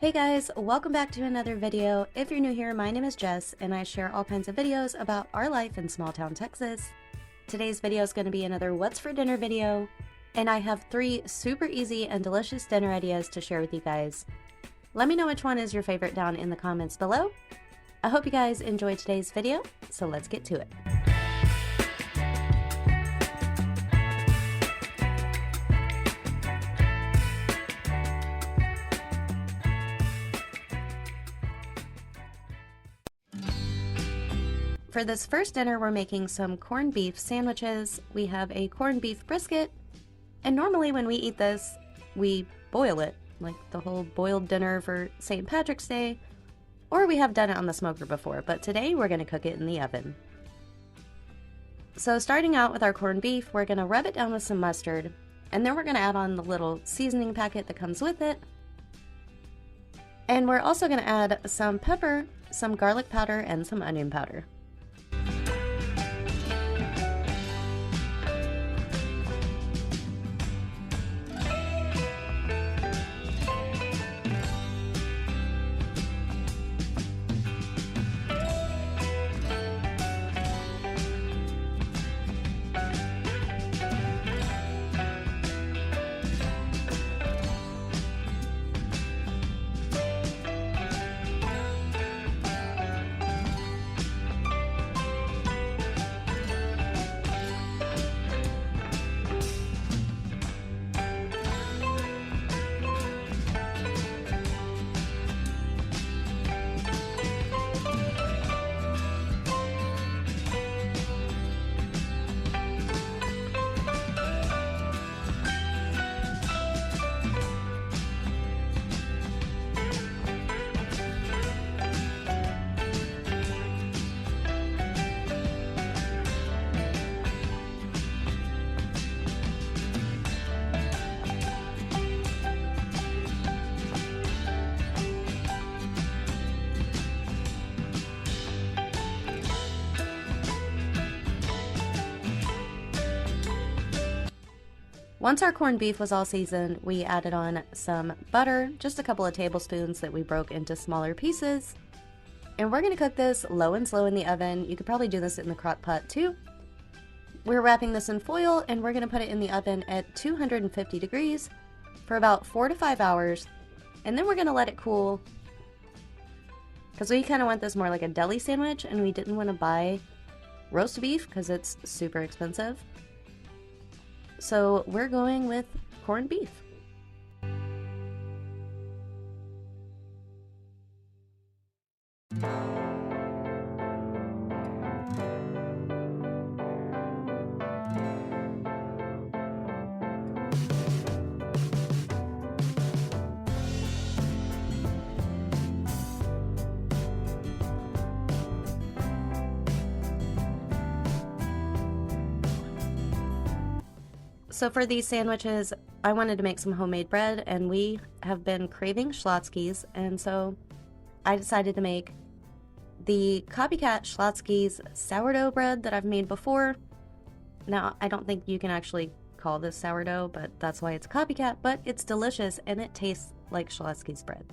Hey guys, welcome back to another video. If you're new here, my name is Jess and I share all kinds of videos about our life in small town Texas. Today's video is going to be another what's for dinner video, and I have 3 super easy and delicious dinner ideas to share with you guys. Let me know which one is your favorite down in the comments below. I hope you guys enjoyed today's video, so let's get to it. For this first dinner, we're making some corned beef sandwiches. We have a corned beef brisket, and normally when we eat this, we boil it, like the whole boiled dinner for St. Patrick's Day, or we have done it on the smoker before, but today we're going to cook it in the oven. So starting out with our corned beef, we're going to rub it down with some mustard, and then we're going to add on the little seasoning packet that comes with it. And we're also going to add some pepper, some garlic powder, and some onion powder. Once our corned beef was all seasoned, we added on some butter, just a couple of tablespoons that we broke into smaller pieces. And we're going to cook this low and slow in the oven. You could probably do this in the crock pot too. We're wrapping this in foil and we're going to put it in the oven at 250 degrees for about 4 to 5 hours. And then we're going to let it cool, because we kind of want this more like a deli sandwich, and we didn't want to buy roast beef because it's super expensive. So we're going with corned beef. So for these sandwiches, I wanted to make some homemade bread, and we have been craving Schlotzsky's, and so I decided to make the Copycat Schlotzsky's sourdough bread that I've made before. Now, I don't think you can actually call this sourdough, but that's why it's Copycat, but it's delicious and it tastes like Schlotzsky's bread.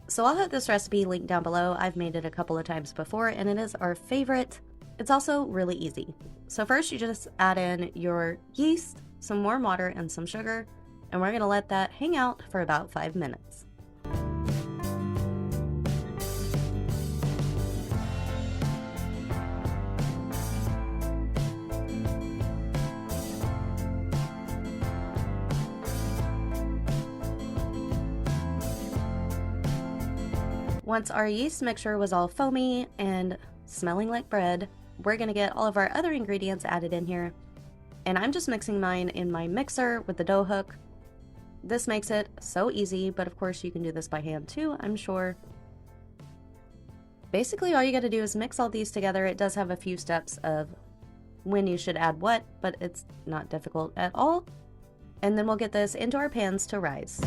So I'll have this recipe linked down below. I've made it a couple of times before, and it is our favorite. It's also really easy. So first you just add in your yeast, some warm water, and some sugar, and we're going to let that hang out for about 5 minutes. Once our yeast mixture was all foamy and smelling like bread, we're going to get all of our other ingredients added in here. And I'm just mixing mine in my mixer with the dough hook. This makes it so easy, but of course you can do this by hand too, I'm sure. Basically all you gotta do is mix all these together. It does have a few steps of when you should add what, but it's not difficult at all. And then we'll get this into our pans to rise.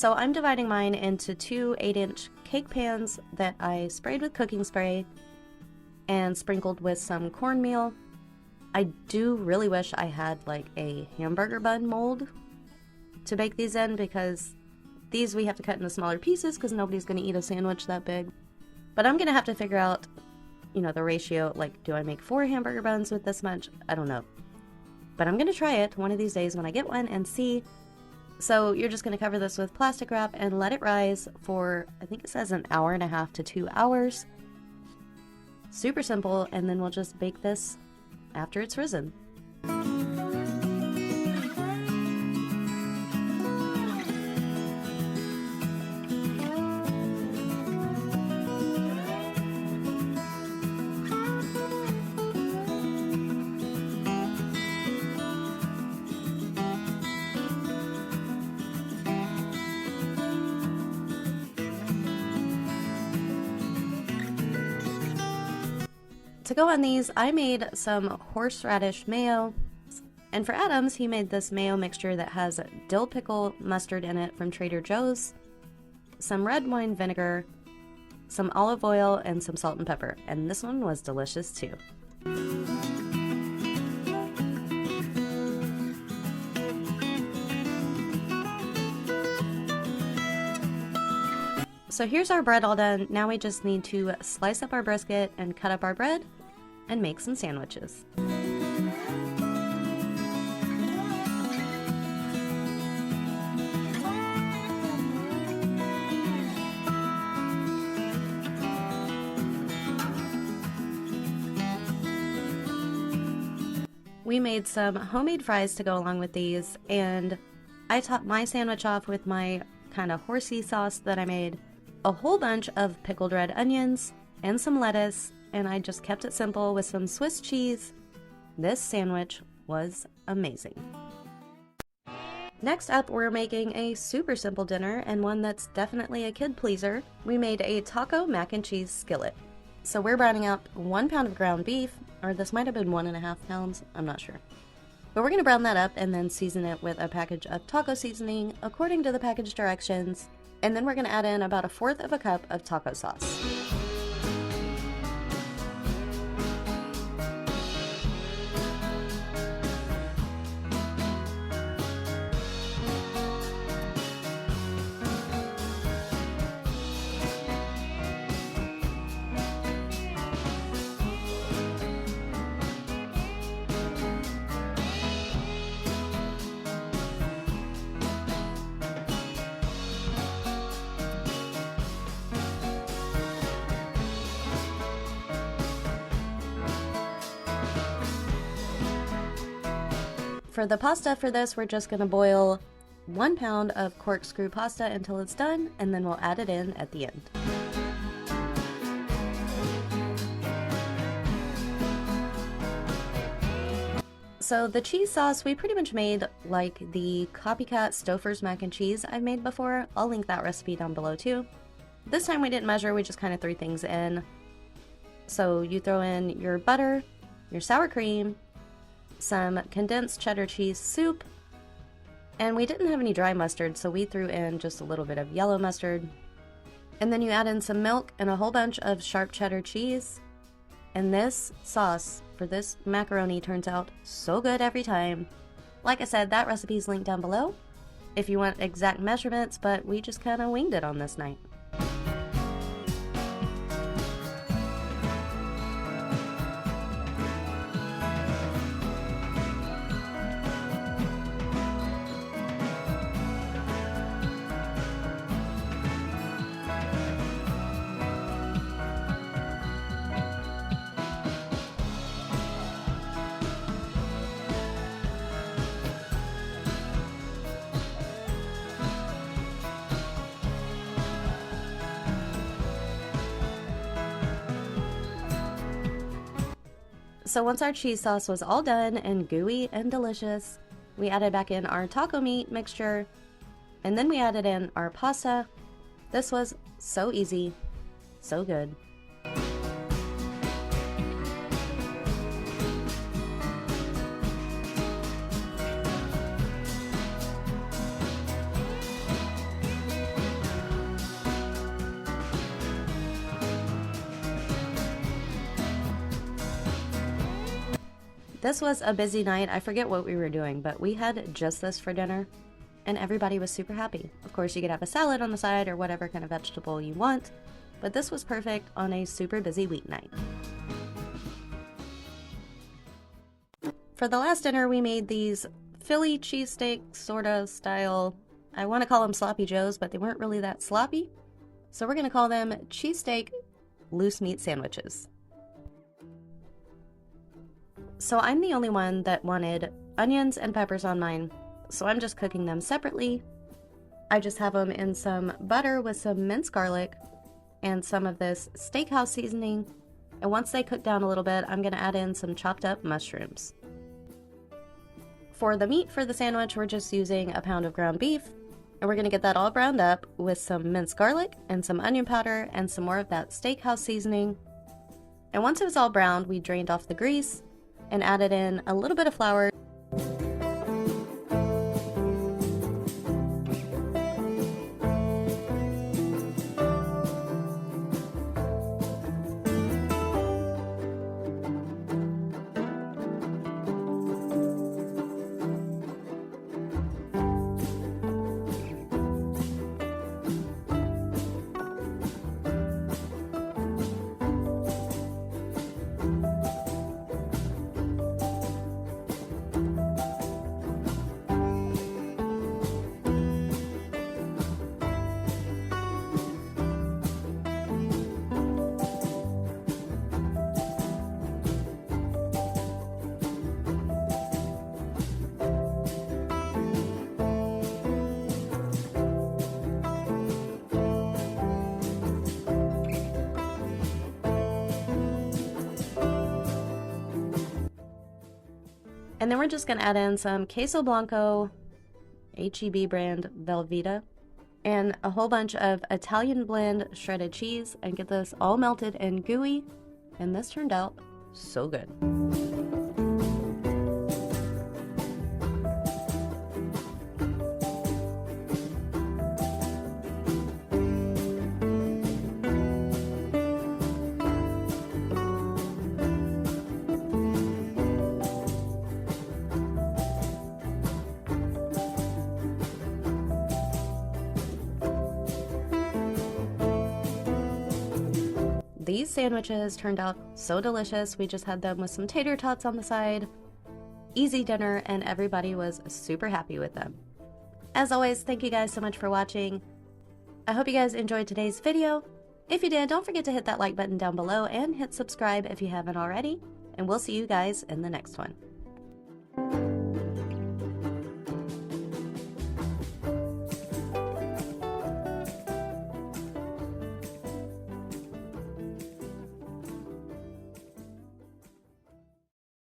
So I'm dividing mine into two 8-inch cake pans that I sprayed with cooking spray and sprinkled with some cornmeal. I do really wish I had like a hamburger bun mold to bake these in, because these we have to cut into smaller pieces because nobody's going to eat a sandwich that big. But I'm going to have to figure out, you know, the ratio. Like, do I make 4 hamburger buns with this much? I don't know. But I'm going to try it one of these days when I get one and see. So you're just going to cover this with plastic wrap and let it rise for, I think it says 1.5 hours to 2 hours. Super simple, and then we'll just bake this after it's risen. To go on these, I made some horseradish mayo, and for Adams, he made this mayo mixture that has dill pickle mustard in it from Trader Joe's, some red wine vinegar, some olive oil, and some salt and pepper, and this one was delicious too. So here's our bread all done. Now we just need to slice up our brisket and cut up our bread and make some sandwiches. We made some homemade fries to go along with these, and I topped my sandwich off with my kind of horsey sauce that I made, a whole bunch of pickled red onions, and some lettuce, and I just kept it simple with some Swiss cheese. This sandwich was amazing. Next up, we're making a super simple dinner, and one that's definitely a kid pleaser. We made a taco mac and cheese skillet. So we're browning up 1 pound of ground beef, or this might have been 1.5 pounds, I'm not sure. But we're gonna brown that up and then season it with a package of taco seasoning according to the package directions. And then we're gonna add in about 1/4 cup of taco sauce. For the pasta for this, we're just gonna boil 1 pound of corkscrew pasta until it's done, and then we'll add it in at the end. So the cheese sauce, we pretty much made like the Copycat Stauffer's mac and cheese I've made before. I'll link that recipe down below too. This time we didn't measure, we just kind of threw things in. So you throw in your butter, your sour cream, some condensed cheddar cheese soup, and we didn't have any dry mustard, so we threw in just a little bit of yellow mustard. And then you add in some milk and a whole bunch of sharp cheddar cheese. And this sauce for this macaroni turns out so good every time. Like I said, that recipe is linked down below if you want exact measurements, but we just kind of winged it on this night. So once our cheese sauce was all done and gooey and delicious, we added back in our taco meat mixture, and then we added in our pasta. This was so easy, so good. This was a busy night. I forget what we were doing, but we had just this for dinner, and everybody was super happy. Of course, you could have a salad on the side or whatever kind of vegetable you want, but this was perfect on a super busy weeknight. For the last dinner, we made these Philly cheesesteak sort of style. I want to call them sloppy joes, but they weren't really that sloppy. So we're going to call them cheesesteak loose meat sandwiches. So I'm the only one that wanted onions and peppers on mine, so I'm just cooking them separately. I just have them in some butter with some minced garlic and some of this steakhouse seasoning. And once they cook down a little bit, I'm going to add in some chopped up mushrooms. For the meat for the sandwich, we're just using a pound of ground beef, and we're going to get that all browned up with some minced garlic and some onion powder and some more of that steakhouse seasoning. And once it was all browned, we drained off the grease and added in a little bit of flour. And then we're just going to add in some queso blanco, HEB brand Velveeta, and a whole bunch of Italian blend shredded cheese and get this all melted and gooey. And this turned out so good. These sandwiches turned out so delicious. We just had them with some tater tots on the side. Easy dinner, and everybody was super happy with them. As always, thank you guys so much for watching. I hope you guys enjoyed today's video. If you did, don't forget to hit that like button down below and hit subscribe if you haven't already. And we'll see you guys in the next one.